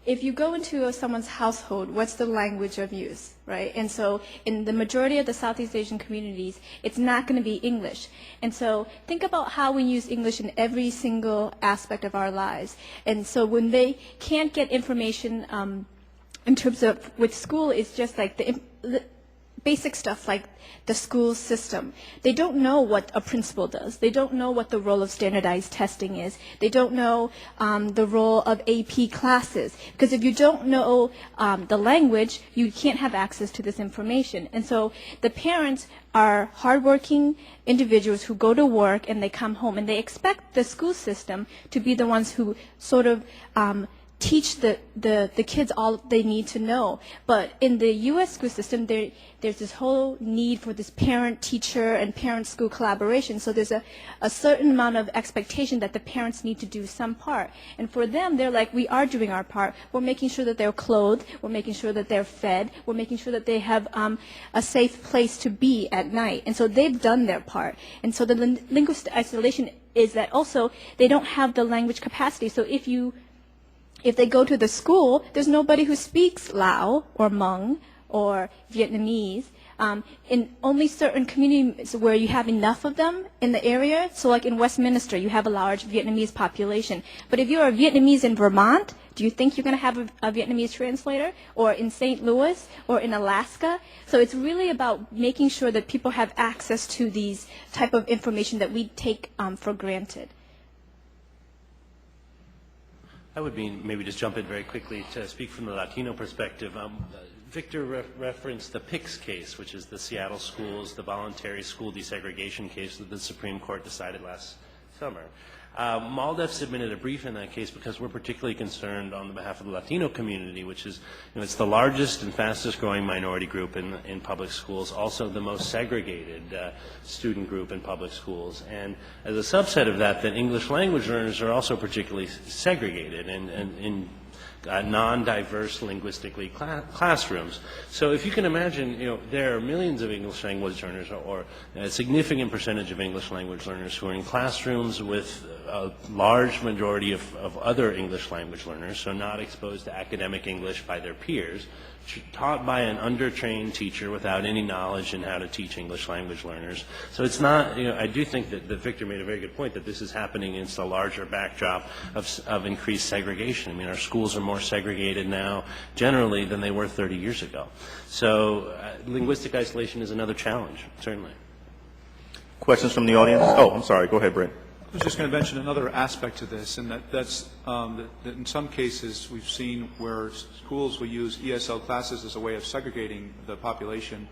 if you go into someone's household, what's the language of use, right? And so in the majority of the Southeast Asian communities, it's not going to be English. And so think about how we use English in every single aspect of our lives. And so when they can't get information in terms of with school, it's just like the basic stuff like the school system. They don't know what a principal does. They don't know what the role of standardized testing is. They don't know the role of AP classes. Because if you don't know the language, you can't have access to this information. And so the parents are hardworking individuals who go to work and they come home and they expect the school system to be the ones who sort of teach the kids all they need to know. But in the U.S. school system, there's this whole need for this parent-teacher and parent-school collaboration. So there's a certain amount of expectation that the parents need to do some part. And for them, they're like, we are doing our part. We're making sure that they're clothed. We're making sure that they're fed. We're making sure that they have a safe place to be at night. And so they've done their part. And so the linguistic isolation is that also they don't have the language capacity. So if they go to the school, there's nobody who speaks Lao or Hmong or Vietnamese. In only certain communities where you have enough of them in the area, so like in Westminster, you have a large Vietnamese population. But if you're a Vietnamese in Vermont, do you think you're going to have a Vietnamese translator? Or in St. Louis or in Alaska? So it's really about making sure that people have access to these type of information that we take for granted. I would maybe just jump in very quickly to speak from the Latino perspective. Victor referenced the PICS case, which is the Seattle schools, the voluntary school desegregation case that the Supreme Court decided last summer. MALDEF submitted a brief in that case because we're particularly concerned on the behalf of the Latino community, which is, it's the largest and fastest growing minority group in public schools, also the most segregated student group in public schools. And as a subset of that, English language learners are also particularly segregated and in non-diverse linguistically classrooms. So if you can imagine, there are millions of English language learners or a significant percentage of English language learners who are in classrooms with a large majority of other English language learners, so not exposed to academic English by their peers, taught by an undertrained teacher without any knowledge in how to teach English language learners. So it's not, I do think that Victor made a very good point that this is happening against a larger backdrop of increased segregation. I mean, our schools are more segregated now generally than they were 30 years ago. So linguistic isolation is another challenge, certainly. Questions from the audience? Oh, I'm sorry. Go ahead, Brent. I was just going to mention another aspect to this, and that's that in some cases we've seen where schools will use ESL classes as a way of segregating the population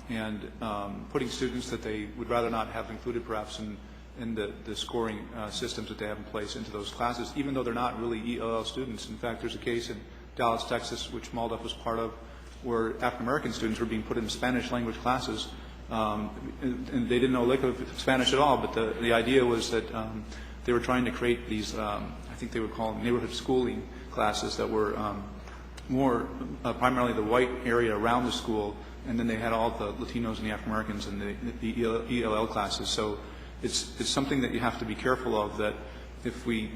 and putting students that they would rather not have included perhaps in the scoring systems that they have in place into those classes, even though they're not really ELL students. In fact, there's a case in Dallas, Texas, which MALDEF was part of, where African-American students were being put in Spanish language classes. And they didn't know a lick of Spanish at all, but the idea was that they were trying to create these, I think they would call them neighborhood schooling classes that were more primarily the white area around the school, and then they had all the Latinos and the African Americans in the ELL classes. So it's something that you have to be careful of, that if we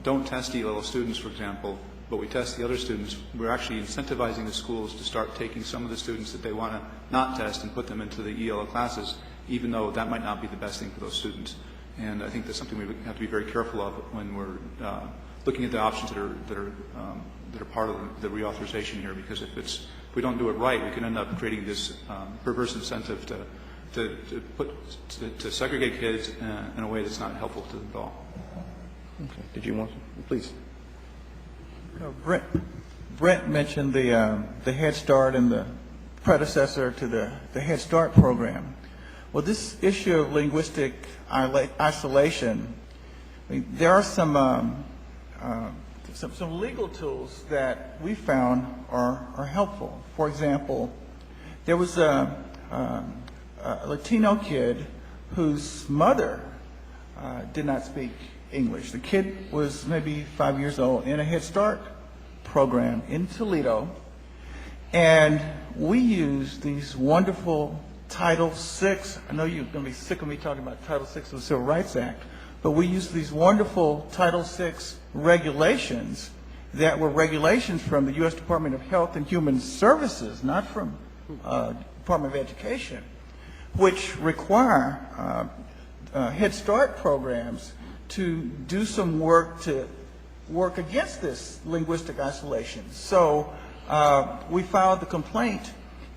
don't test ELL students, for example, but we test the other students, we're actually incentivizing the schools to start taking some of the students that they want to not test and put them into the ELL classes, even though that might not be the best thing for those students. And I think that's something we have to be very careful of when we're looking at the options that are part of the reauthorization here, because if we don't do it right, we can end up creating this perverse incentive to segregate kids in a way that's not helpful to them at all. Okay. Did you want to? Please. Brent mentioned the Head Start and the predecessor to the Head Start program. Well, this issue of linguistic isolation, I mean, there are some legal tools that we found are helpful. For example, there was a Latino kid whose mother did not speak English. The kid was maybe 5 years old in a Head Start program in Toledo, and we used these wonderful Title VI. I know you're going to be sick of me talking about Title VI of the Civil Rights Act, but we used these wonderful Title VI regulations that were regulations from the U.S. Department of Health and Human Services, not from Department of Education, which require Head Start programs to do some work to work against this linguistic isolation. So we filed the complaint,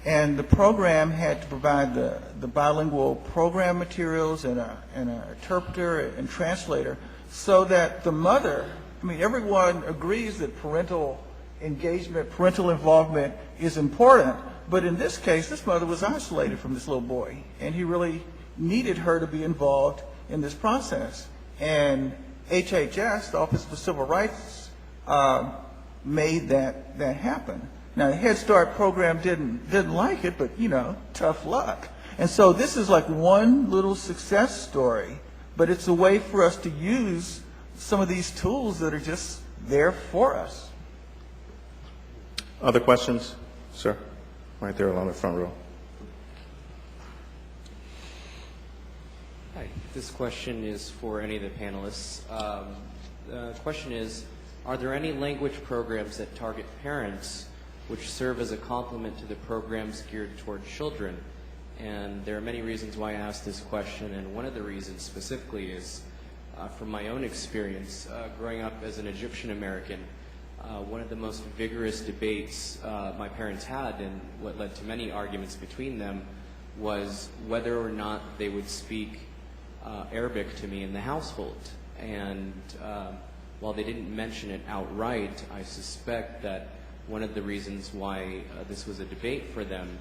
and the program had to provide the bilingual program materials and an interpreter and translator so that the mother, I mean, everyone agrees that parental engagement, parental involvement is important, but in this case, this mother was isolated from this little boy, and he really needed her to be involved in this process. And HHS, the Office of Civil Rights, made that happen. Now, the Head Start program didn't like it, but, you know, tough luck. And so this is like one little success story, but it's a way for us to use some of these tools that are just there for us. Other questions? Sir, right there along the front row. Hi, this question is for any of the panelists. The question is, are there any language programs that target parents which serve as a complement to the programs geared toward children? And there are many reasons why I asked this question, and one of the reasons specifically is from my own experience growing up as an Egyptian American. One of the most vigorous debates my parents had, and what led to many arguments between them, was whether or not they would speak Arabic to me in the household. And while they didn't mention it outright, I suspect that one of the reasons why this was a debate for them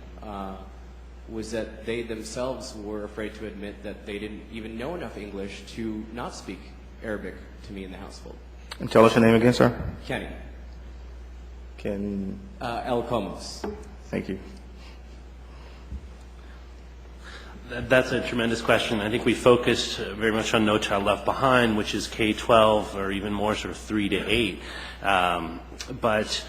was that they themselves were afraid to admit that they didn't even know enough English to not speak Arabic to me in the household. And tell us your name again, sir. Kenny. Ken. El Comos. Thank you. That's a tremendous question. I think we focused very much on No Child Left Behind, which is K-12 or even more sort of 3 to 8. But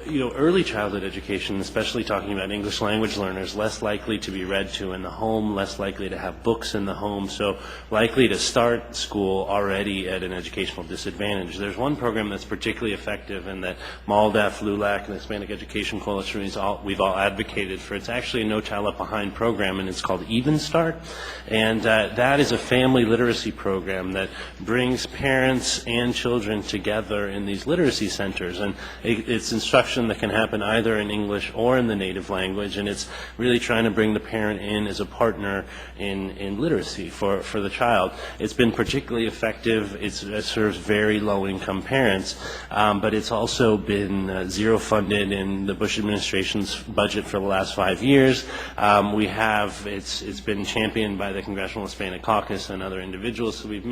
you know, early childhood education, especially talking about English language learners, less likely to be read to in the home, less likely to have books in the home, so likely to start school already at an educational disadvantage. There's one program that's particularly effective and that MALDEF, LULAC, and the Hispanic Education Coalition, we've all advocated for. It's actually a No Child Left Behind program, and it's called Even Start. And that is a family literacy program that brings parents and children together in these literacy centers. And it's instruction that can happen either in English or in the native language, and it's really trying to bring the parent in as a partner in literacy for the child. It's been particularly effective. It serves very low-income parents, but it's also been zero funded in the Bush administration's budget for the last 5 years. It's been championed by the Congressional Hispanic Caucus and other individuals, so we've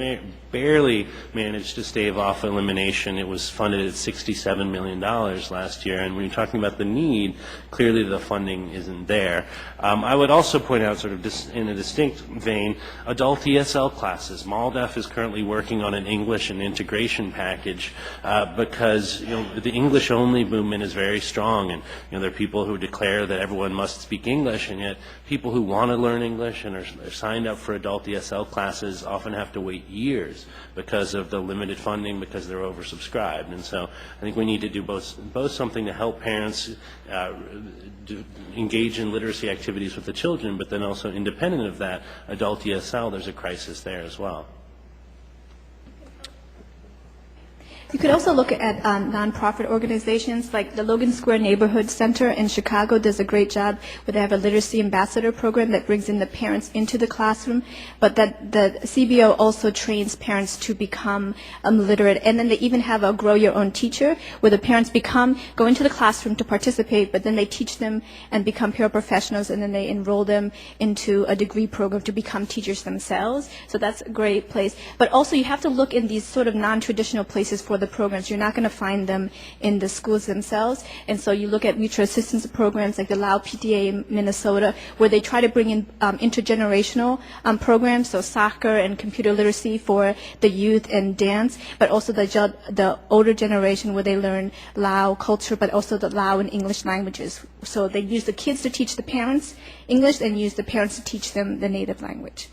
barely managed to stave off elimination. It was funded at $67 million last year, and when you're talking about the need, clearly the funding isn't there. I would also point out, sort of in a distinct vein, adult ESL classes. MALDEF is currently working on an English and integration package because the English-only movement is very strong, and there are people who declare that everyone must speak English, and yet people who want to learn English and are signed up for adult ESL classes often have to wait years because of the limited funding, because they're oversubscribed. And so I think we need to do both something to help parents engage in literacy activities with the children, but then also independent of that, adult ESL, there's a crisis there as well. You could also look at nonprofit organizations like the Logan Square Neighborhood Center in Chicago does a great job where they have a literacy ambassador program that brings in the parents into the classroom, but that the CBO also trains parents to become literate. And then they even have a Grow Your Own Teacher where the parents go into the classroom to participate, but then they teach them and become paraprofessionals, and then they enroll them into a degree program to become teachers themselves. So that's a great place. But also you have to look in these sort of non-traditional places for the programs. You're not going to find them in the schools themselves. And so you look at mutual assistance programs like the Lao PTA in Minnesota, where they try to bring in intergenerational programs, so soccer and computer literacy for the youth and dance, but also the older generation where they learn Lao culture, but also the Lao and English languages. So they use the kids to teach the parents English and use the parents to teach them the native language.